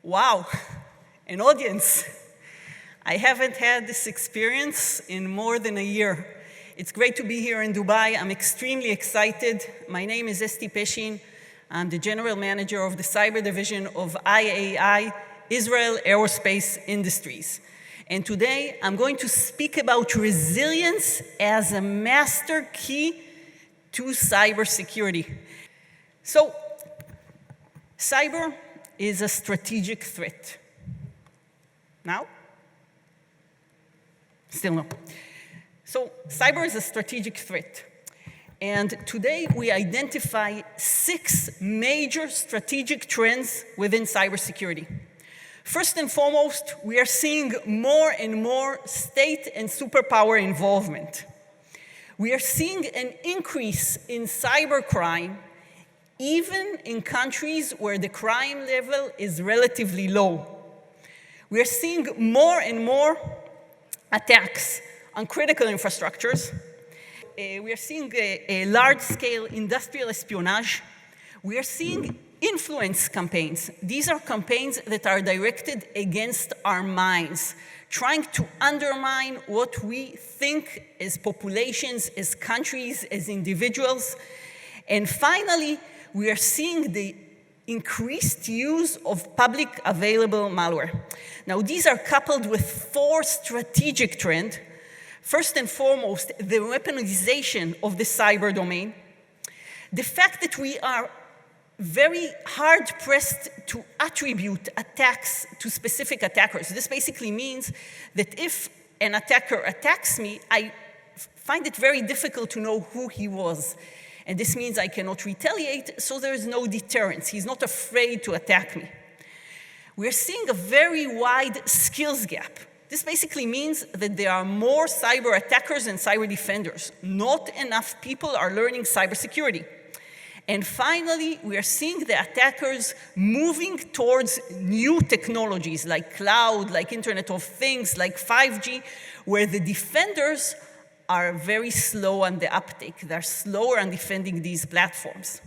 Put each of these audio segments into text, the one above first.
Wow, an audience. I haven't had this experience in more than a year. It's great to be here in Dubai. I'm extremely excited. My name is Esti Peshin. I'm the general manager of the cyber division of IAI, Israel Aerospace Industries. And today, I'm going to speak about resilience as a master key to cybersecurity. So, cyber is a strategic threat. Now? Still no. So, cyber is a strategic threat. And today, we identify 6 major strategic trends within cybersecurity. First and foremost, we are seeing more and more state and superpower involvement. We are seeing an increase in cybercrime, even in countries where the crime level is relatively low. We are seeing more and more attacks on critical infrastructures. We are seeing a large-scale industrial espionage. We are seeing influence campaigns. These are campaigns that are directed against our minds, trying to undermine what we think as populations, as countries, as individuals. And finally, we are seeing the increased use of public available malware. Now, these are coupled with 4 strategic trends. First and foremost, the weaponization of the cyber domain. The fact that we are very hard-pressed to attribute attacks to specific attackers. This basically means that if an attacker attacks me, I find it very difficult to know who he was. And this means I cannot retaliate, so there is no deterrence. He's not afraid to attack me. We're seeing a very wide skills gap. This basically means that there are more cyber attackers and cyber defenders. Not enough people are learning cybersecurity. And finally, we are seeing the attackers moving towards new technologies like cloud, like Internet of Things, like 5G, where the defenders are very slow on the uptake. They're slower on defending these platforms.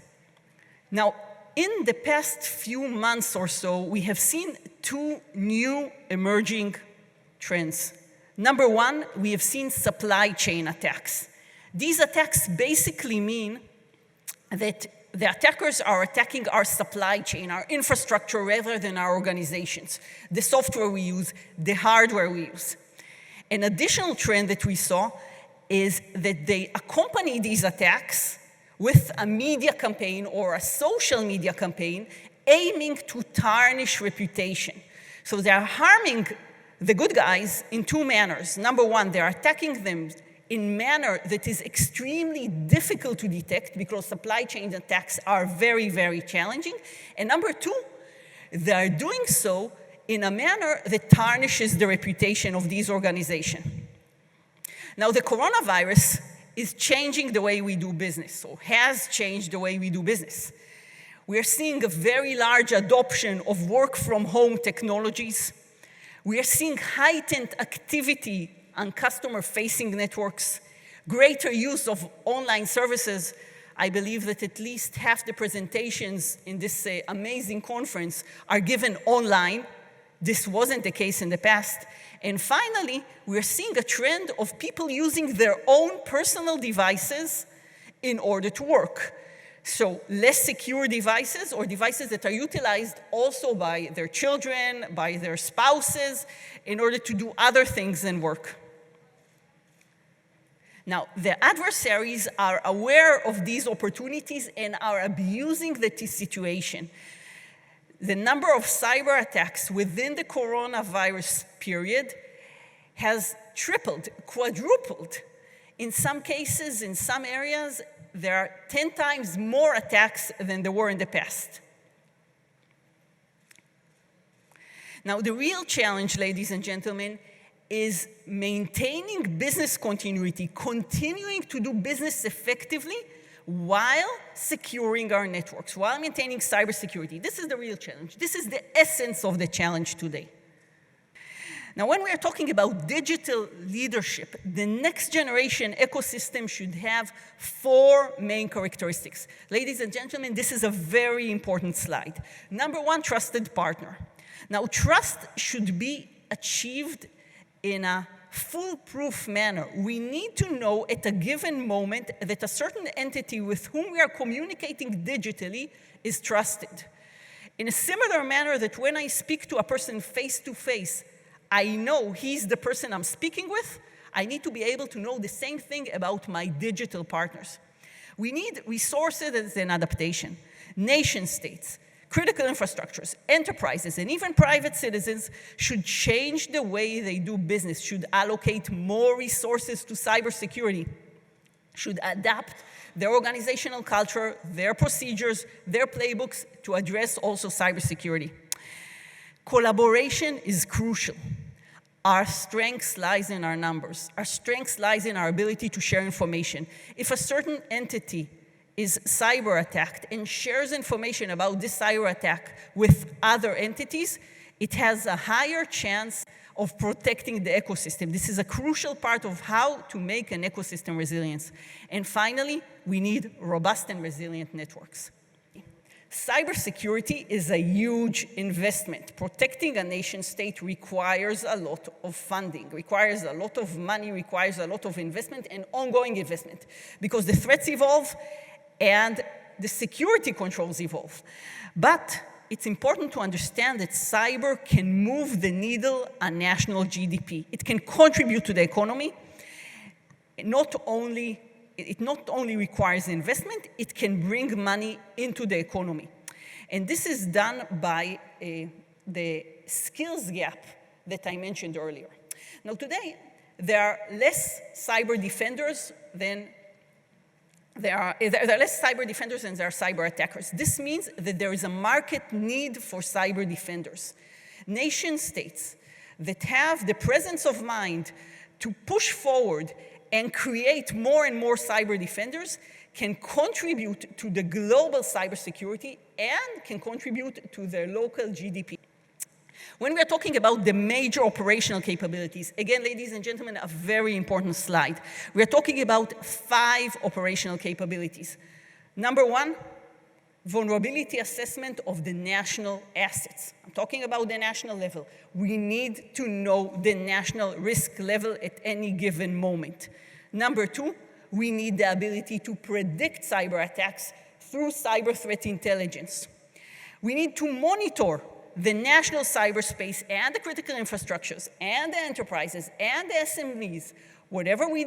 Now, in the past few months or so, we have seen 2 new emerging trends. Number 1, we have seen supply chain attacks. These attacks basically mean that the attackers are attacking our supply chain, our infrastructure, rather than our organizations, the software we use, the hardware we use. An additional trend that we saw is that they accompany these attacks with a media campaign or a social media campaign aiming to tarnish reputation. So they are harming the good guys in 2 manners. Number 1, they are attacking them in a manner that is extremely difficult to detect because supply chain attacks are very, very challenging. And number 2, they are doing so in a manner that tarnishes the reputation of these organizations. Now, the coronavirus is changing the way we do business, or has changed the way we do business. We are seeing a very large adoption of work-from-home technologies. We are seeing heightened activity on customer-facing networks, greater use of online services. I believe that at least half the presentations in this amazing conference are given online. This wasn't the case in the past. And finally, we're seeing a trend of people using their own personal devices in order to work. So less secure devices, or devices that are utilized also by their children, by their spouses, in order to do other things than work. Now, the adversaries are aware of these opportunities and are abusing the situation. The number of cyber attacks within the coronavirus period has tripled, quadrupled. In some cases, in some areas, there are 10 times more attacks than there were in the past. Now, the real challenge, ladies and gentlemen, is maintaining business continuity, continuing to do business effectively while securing our networks, while maintaining cybersecurity. This is the real challenge. This is the essence of the challenge today. Now, when we are talking about digital leadership, the next generation ecosystem should have 4 main characteristics. Ladies and gentlemen, this is a very important slide. Number 1, trusted partner. Now, trust should be achieved in a foolproof manner. We need to know at a given moment that a certain entity with whom we are communicating digitally is trusted. In a similar manner that when I speak to a person face to face, I know he's the person I'm speaking with, I need to be able to know the same thing about my digital partners. We need resources and adaptation. Nation states, critical infrastructures, enterprises, and even private citizens should change the way they do business, should allocate more resources to cybersecurity, should adapt their organizational culture, their procedures, their playbooks to address also cybersecurity. Collaboration is crucial. Our strength lies in our numbers. Our strength lies in our ability to share information. If a certain entity is cyber attacked and shares information about this cyber attack with other entities, it has a higher chance of protecting the ecosystem. This is a crucial part of how to make an ecosystem resilient. And finally, we need robust and resilient networks. Cybersecurity is a huge investment. Protecting a nation state requires a lot of funding, requires a lot of money, requires a lot of investment and ongoing investment because the threats evolve and the security controls evolve. But it's important to understand that cyber can move the needle on national GDP. It can contribute to the economy. It not only requires investment, it can bring money into the economy. And this is done by the skills gap that I mentioned earlier. Now today, there are less cyber defenders than there are less cyber defenders than there are cyber attackers. This means that there is a market need for cyber defenders. Nation states that have the presence of mind to push forward and create more and more cyber defenders can contribute to the global cybersecurity and can contribute to their local GDP. When we're talking about the major operational capabilities, again, ladies and gentlemen, a very important slide. We're talking about 5 operational capabilities. Number 1, vulnerability assessment of the national assets. I'm talking about the national level. We need to know the national risk level at any given moment. Number 2, we need the ability to predict cyber attacks through cyber threat intelligence. We need to monitor the national cyberspace and the critical infrastructures and the enterprises and the SMEs, whatever we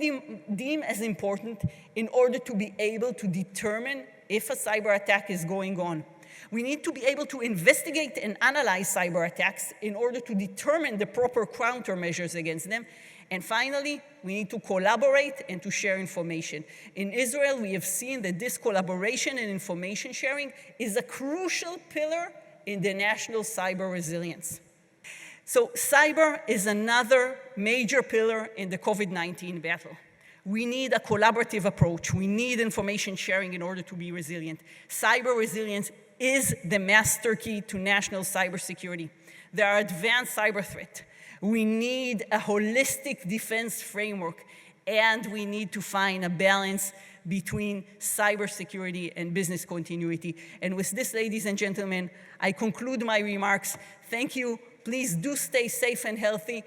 deem as important in order to be able to determine if a cyber attack is going on. We need to be able to investigate and analyze cyber attacks in order to determine the proper countermeasures against them. And finally, we need to collaborate and to share information. In Israel, we have seen that this collaboration and information sharing is a crucial pillar in the national cyber resilience. So cyber is another major pillar in the COVID-19 battle. We need a collaborative approach. We need information sharing in order to be resilient. Cyber resilience is the master key to national cybersecurity. There are advanced cyber threats. We need a holistic defense framework, and we need to find a balance between cybersecurity and business continuity. And with this, ladies and gentlemen, I conclude my remarks. Thank you. Please do stay safe and healthy.